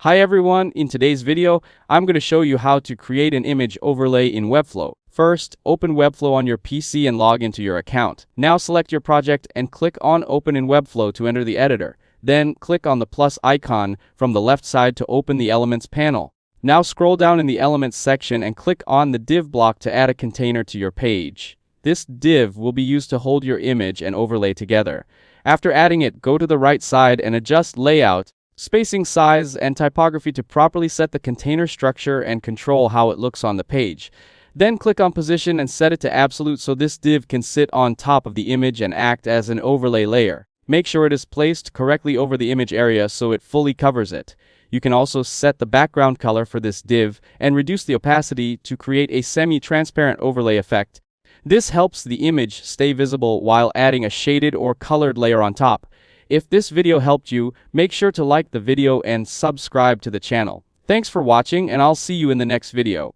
Hi everyone, in today's video, I'm going to show you how to create an image overlay in Webflow. First, open Webflow on your PC and log into your account. Now select your project and click on Open in Webflow to enter the editor. Then click on the plus icon from the left side to open the Elements panel. Now scroll down in the Elements section and click on the div block to add a container to your page. This div will be used to hold your image and overlay together. After adding it, go to the right side and adjust layout, spacing, size, and typography to properly set the container structure and control how it looks on the page. Then click on position and set it to absolute so this div can sit on top of the image and act as an overlay layer. Make sure it is placed correctly over the image area so it fully covers it. You can also set the background color for this div and reduce the opacity to create a semi-transparent overlay effect. This helps the image stay visible while adding a shaded or colored layer on top. If this video helped you, make sure to like the video and subscribe to the channel. Thanks for watching, and I'll see you in the next video.